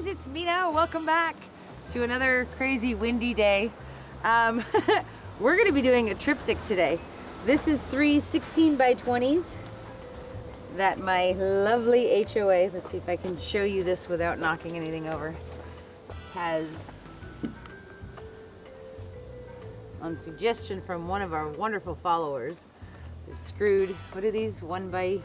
guys, it's Mina. Welcome back to another crazy windy day. We're going to be doing a triptych today. This is 3 16 by 20s that my lovely HOA, let's see if I can show you this without knocking anything over, has, on suggestion from one of our wonderful followers, we've screwed, what are these, 1x3s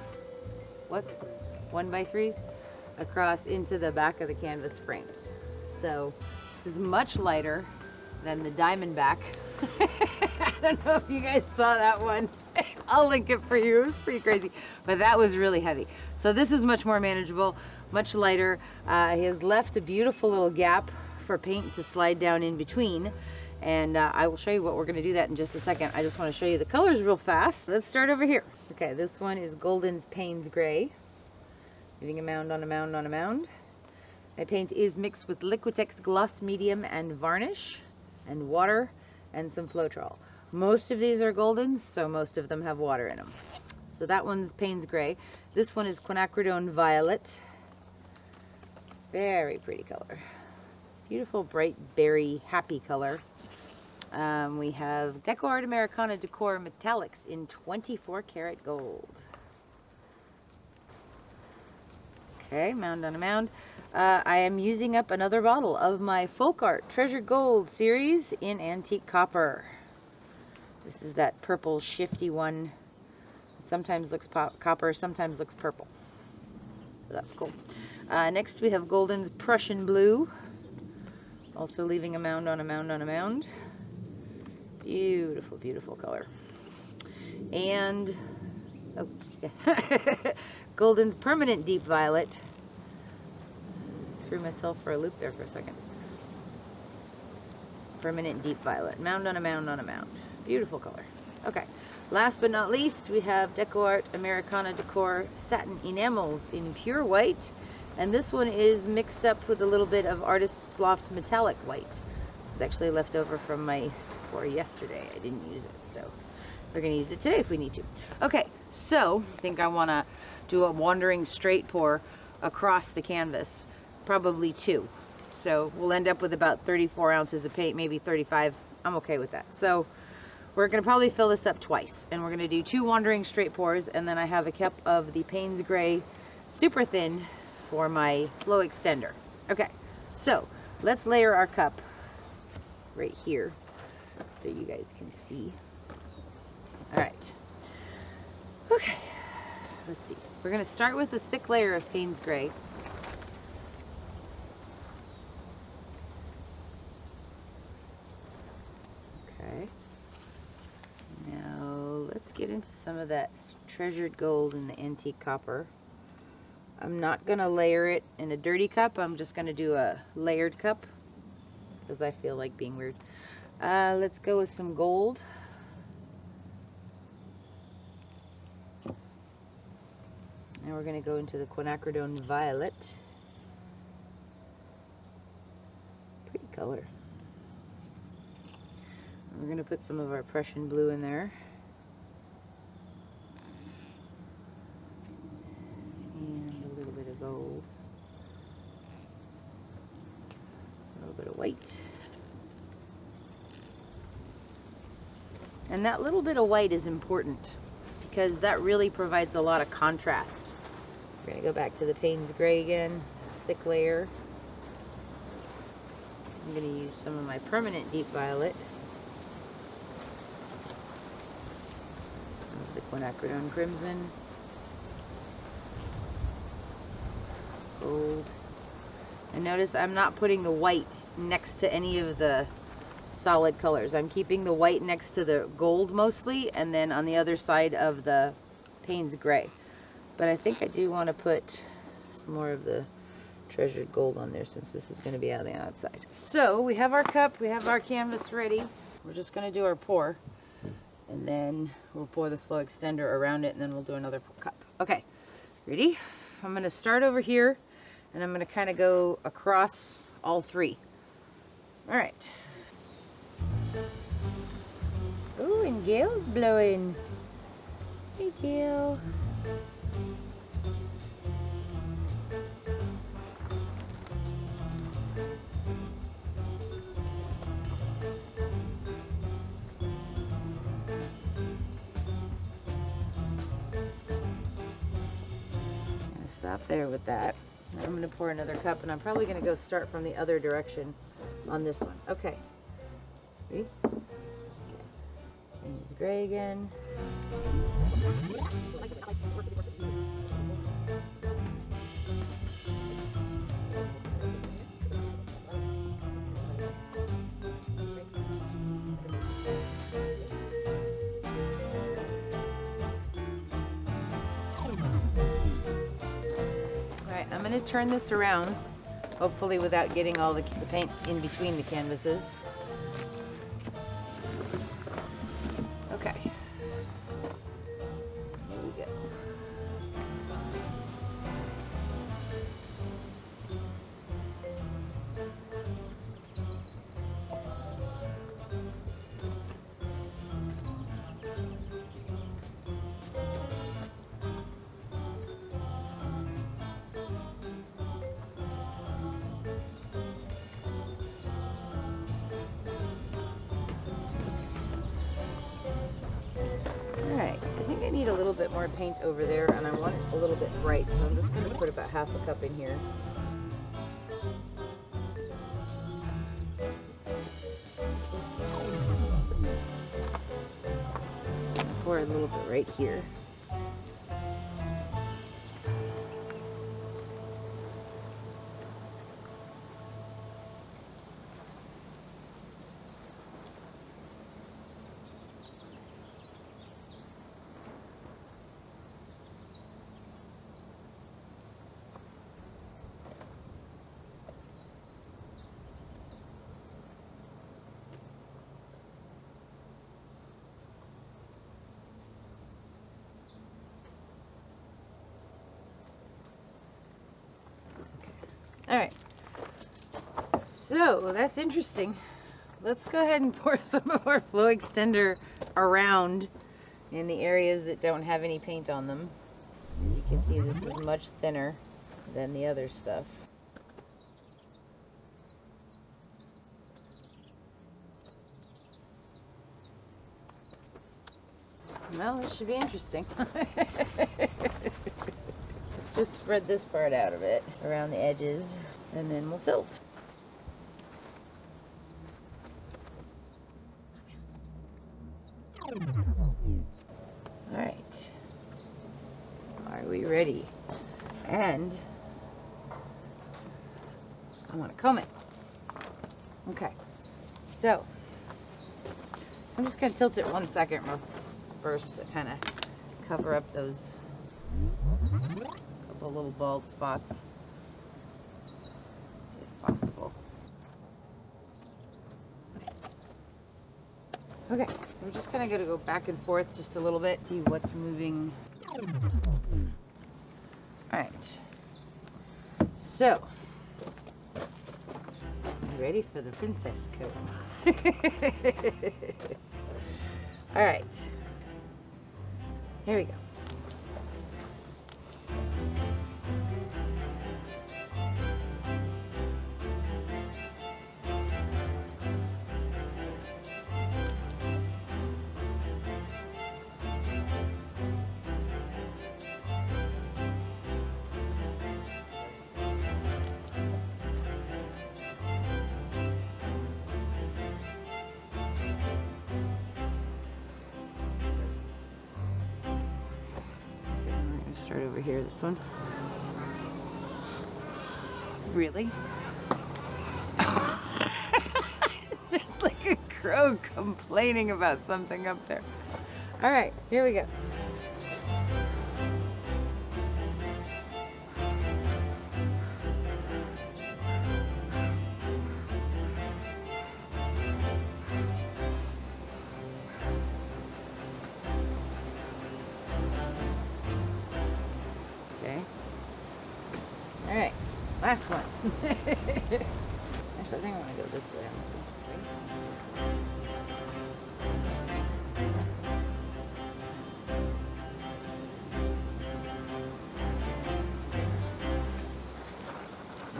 across into the back of the canvas frames. So this is much lighter than the Diamondback. I don't know if you guys saw that one. I'll link it for you. It was pretty crazy, but that was really heavy. So this is much more manageable, much lighter. He has left a beautiful little gap for paint to slide down in between, and I will show you what we're going to do that in just a second. I just want to show you the colors real fast. Let's start over here. Okay, this one is Golden's Payne's Gray. Leaving a mound on a mound on a mound. My paint is mixed with Liquitex Gloss Medium and varnish and water and some Floetrol. Most of these are Goldens, so most of them have water in them. So that one's Payne's Gray. This one is Quinacridone Violet. Very pretty color. Beautiful, bright, berry, happy color. We have DecoArt Americana Decor Metallics in 24 karat gold. Okay, mound on a mound. I am using up another bottle of my Folk Art Treasure Gold series in antique copper. This is that purple shifty one. It sometimes looks copper, sometimes looks purple. So that's cool. Next we have Golden's Prussian Blue. Also leaving a mound on a mound on a mound. Beautiful, beautiful color. And, oh, yeah. Golden's Permanent Deep Violet. Threw myself for a loop there for a second. Permanent Deep Violet. Mound on a mound on a mound. Beautiful color. Okay. Last but not least, we have DecoArt Americana Decor Satin Enamels in pure white. And this one is mixed up with a little bit of Artist's Loft Metallic White. It's actually left over from my pour yesterday. I didn't use it, so we're going to use it today if we need to. Okay, so I think I want to do a wandering straight pour across the canvas, probably 2. So we'll end up with about 34 ounces of paint, maybe 35. I'm okay with that. So we're going to probably fill this up twice, and we're going to do 2 wandering straight pours, and then I have a cup of the Payne's Gray super thin for my flow extender. Okay, so let's layer our cup right here so you guys can see. All right. Okay, let's see. We're going to start with a thick layer of Payne's Gray. Okay. Now let's get into some of that treasured gold and the antique copper. I'm not going to layer it in a dirty cup. I'm just going to do a layered cup because I feel like being weird. Let's go with some gold. And we're going to go into the Quinacridone Violet. Pretty color. And we're going to put some of our Prussian Blue in there. And a little bit of gold. A little bit of white. And that little bit of white is important because that really provides a lot of contrast. We're going to go back to the Payne's Gray again, thick layer. I'm going to use some of my Permanent Deep Violet. Some of the Quinacridone Crimson. Gold. And notice I'm not putting the white next to any of the solid colors. I'm keeping the white next to the gold mostly, and then on the other side of the Payne's Gray. But I think I do want to put some more of the treasured gold on there since this is going to be on the outside. So we have our cup, we have our canvas ready. We're just going to do our pour, and then we'll pour the flow extender around it, and then we'll do another cup. Okay, ready? I'm going to start over here, and I'm going to kind of go across all 3. All right. Oh, and Gail's blowing. Hey, Gail. stop there with that. I'm going to pour another cup, and I'm probably going to go start from the other direction on this one. Okay. See? Okay. And use gray again. I'm going to turn this around, hopefully without getting all the paint in between the canvases. Okay. There we go. I need a little bit more paint over there, and I want it a little bit bright, so I'm just going to put about half a cup in here. So I'm going to pour a little bit right here. All right, so that's interesting. Let's go ahead and pour some of our flow extender around in the areas that don't have any paint on them. You can see this is much thinner than the other stuff. Well, this should be interesting. Let's just spread this part out of it around the edges, and then we'll tilt. All right. Are we ready? And I want to comb it. Okay. So I'm just going to tilt it 1 second first to kind of cover up those couple little bald spots, if possible. Okay, we're just kind of going to go back and forth just a little bit, see what's moving. All right, so you ready for the princess comb? All right, here we go. Start over here, this one. Really? There's like a crow complaining about something up there. All right, here we go. All right, last one. Actually, I think I want to go this way on this one.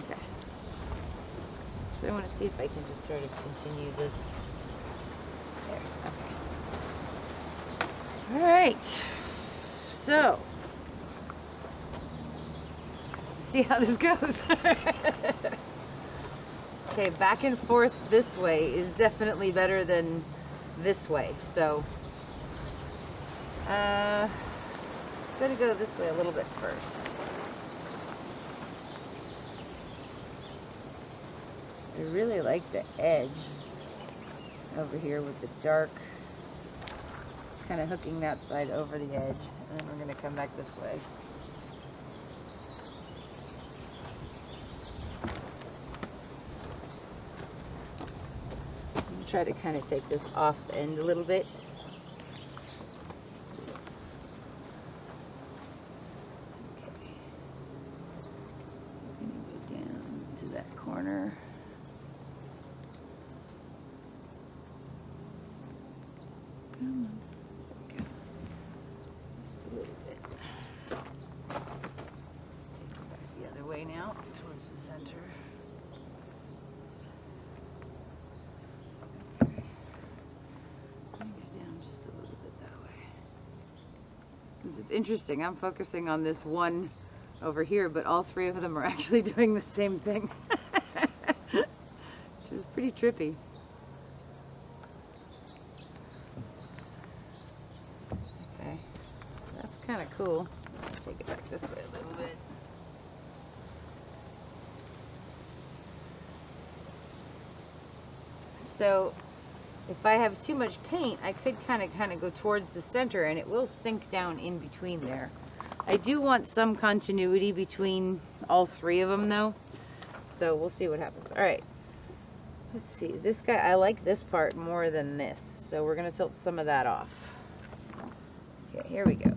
Okay. So I want to see if I can just sort of continue this. There, okay. All right, so see how this goes. Okay, back and forth this way is definitely better than this way. So, it's going to go this way a little bit first. I really like the edge over here with the dark. Just kind of hooking that side over the edge, and then we're going to come back this way. Try to kind of take this off the end a little bit. Okay. I'm going to go down to that corner. Come on. There we go. Just a little bit. Take it back the other way now, towards the center. It's interesting, I'm focusing on this one over here, but all three of them are actually doing the same thing. Which is pretty trippy. Okay, that's kind of cool. Let's take it back this way a little bit. So if I have too much paint, I could kind of go towards the center, and it will sink down in between there. I do want some continuity between all three of them though, so we'll see what happens. All right, let's see. This guy, I like this part more than this, so we're gonna tilt some of that off. Okay, here we go.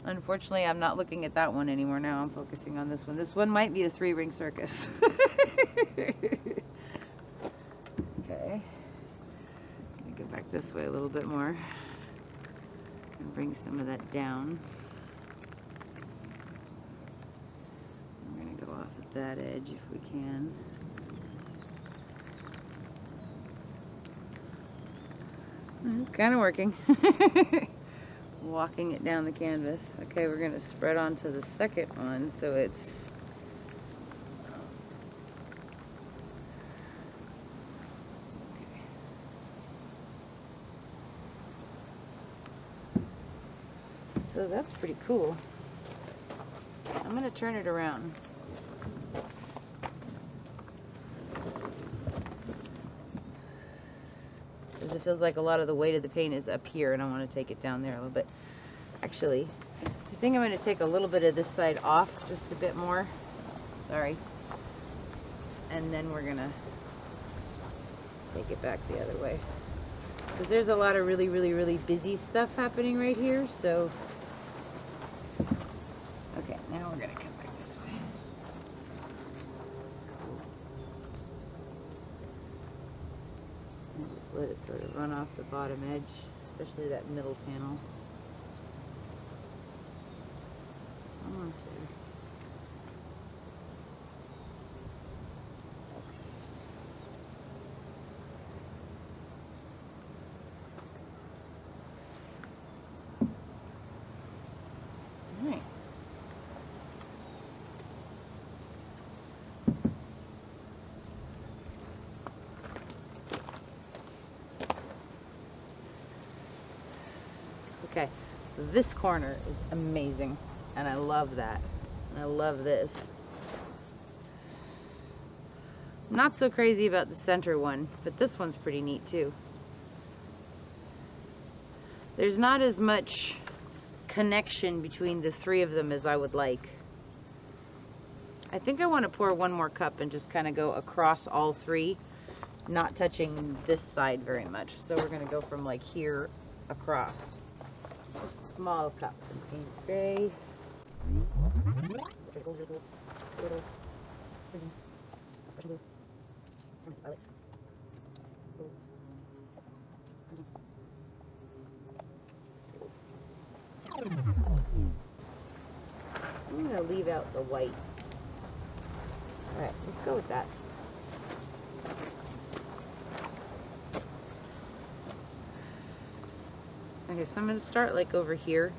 Unfortunately, I'm not looking at that one anymore now. I'm focusing on this one. This one might be a 3-ring circus. Okay, I'm gonna go back this way a little bit more and bring some of that down. We're gonna go off at that edge if we can. It's kind of working. Walking it down the canvas. Okay, we're gonna spread onto the second one so it's so that's pretty cool. I'm going to turn it around. Because it feels like a lot of the weight of the paint is up here, and I want to take it down there a little bit. Actually, I think I'm going to take a little bit of this side off, just a bit more. Sorry. And then we're going to take it back the other way. Because there's a lot of really, really, really busy stuff happening right here, so... Okay, now we're going to come back this way. And just let it sort of run off the bottom edge, especially that middle panel. Almost there. Okay, this corner is amazing, and I love that. And I love this. I'm not so crazy about the center one, but this one's pretty neat too. There's not as much connection between the three of them as I would like. I think I want to pour one more cup and just kind of go across all three, not touching this side very much. So we're going to go from like here across. Just a small cup and paint gray. I'm going to leave out the white. Alright, let's go with that. Okay, so I'm going to start like over here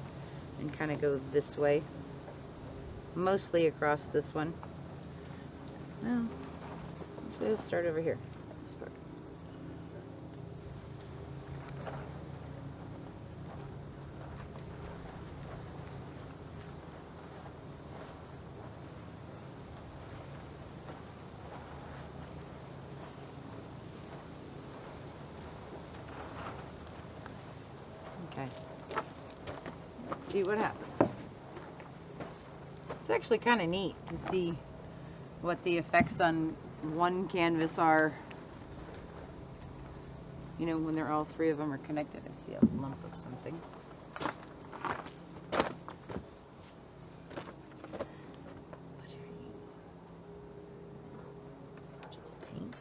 and kind of go this way. mostly across this one. Well, actually, let's start over here. This part. Okay. Let's see what happens. It's actually kind of neat to see what the effects on one canvas are, you know, when they're all three of them are connected. I see a lump of something. Just paint.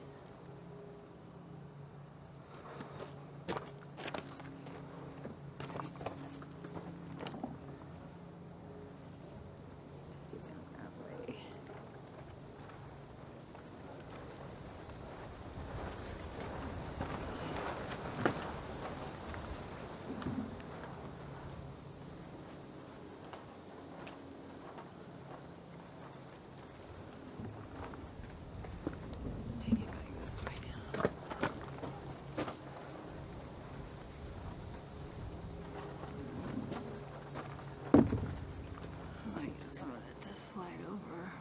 Slide over.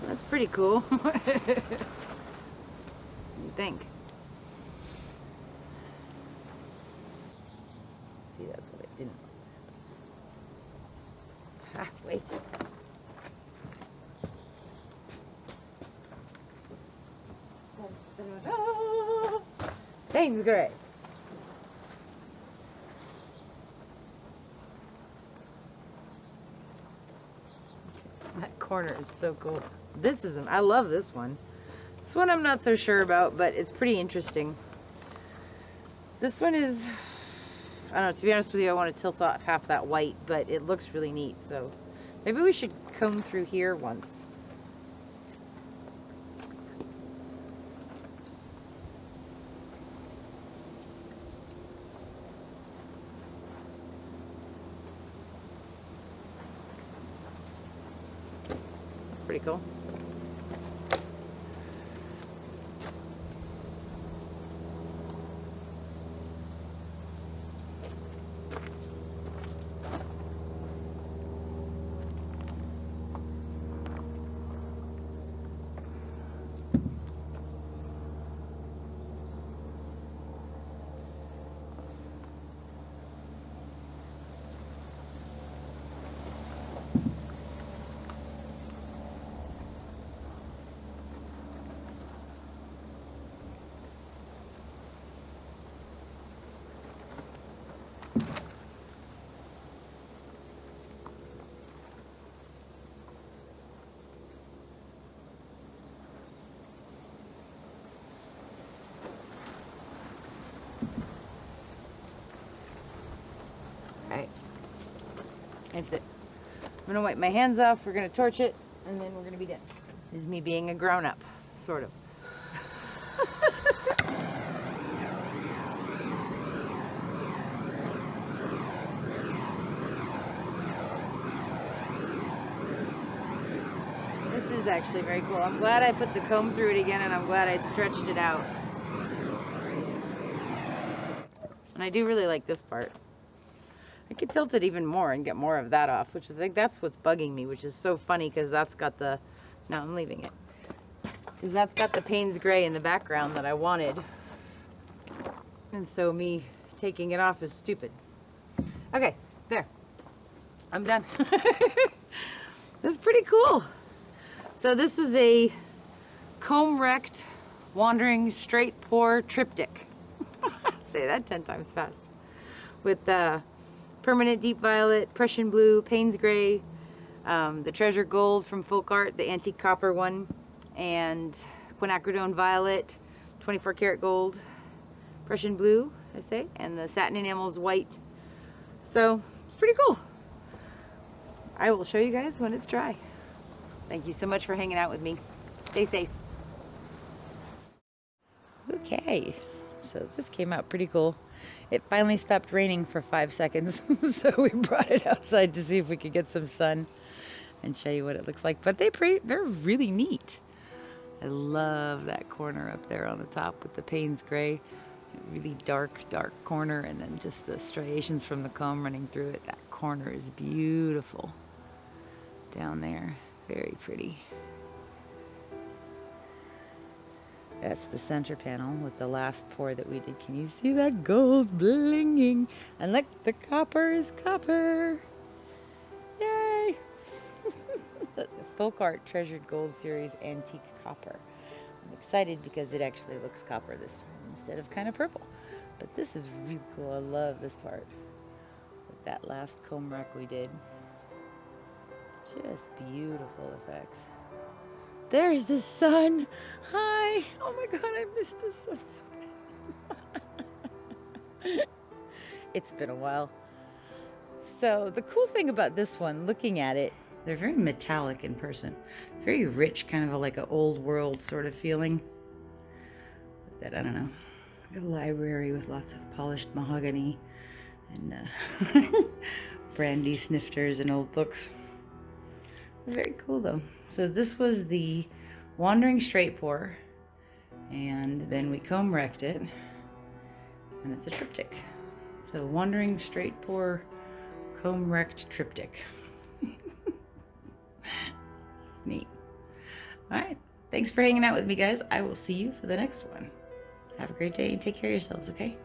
That's pretty cool. What do you think? See, that's what I didn't want. Ah, wait. Payne's gray. That corner is so cool. This is, I love this one. This one I'm not so sure about, but it's pretty interesting. This one is, I don't know, to be honest with you, I want to tilt off half that white, but it looks really neat, so maybe we should comb through here once. That's pretty cool. Alright, that's it. I'm gonna wipe my hands off, we're gonna torch it, and then we're gonna be done. This is me being a grown-up, sort of. This is actually very cool. I'm glad I put the comb through it again, and I'm glad I stretched it out. And I do really like this part. I could tilt it even more and get more of that off, which is, I think that's what's bugging me, which is so funny because that's got the, no, I'm leaving it. Because that's got the Payne's gray in the background that I wanted. And so me taking it off is stupid. Okay, there. I'm done. That's pretty cool. So this was a comb wrecked wandering straight pour triptych. Say that 10 times fast. With permanent deep violet, Prussian blue, Payne's gray, the treasure gold from DecoArt, the antique copper one, and Quinacridone Violet, 24 karat gold, Prussian blue, I say, and the Satin Enamels white. So it's pretty cool. I will show you guys when it's dry. Thank you so much for hanging out with me. Stay safe. Okay, so this came out pretty cool. It finally stopped raining for 5 seconds, so we brought it outside to see if we could get some sun and show you what it looks like. But they're really neat. I love that corner up there on the top with the Payne's gray. Really dark corner, and then just the striations from the comb running through it. That corner is beautiful down there. Very pretty. That's the center panel with the last pour that we did. Can you see that gold blinging? And look, the copper is copper. Yay! The DecoArt Treasured Gold Series Antique Copper. I'm excited because it actually looks copper this time instead of kind of purple. But this is really cool. I love this part. With that last comb wreck we did. Just beautiful effects. There's the sun. Hi. Oh my God, I missed the sun so bad. It's been a while. So the cool thing about this one, looking at it, they're very metallic in person. Very rich, kind of like an old world sort of feeling. That, I don't know, a library with lots of polished mahogany and brandy snifters and old books. Very cool though. So this was the wandering straight pour, and then we comb wrecked it, and it's a triptych. So wandering straight pour, comb wrecked triptych. It's neat. All right, thanks for hanging out with me, guys. I will see you for the next one. Have a great day and take care of yourselves, okay?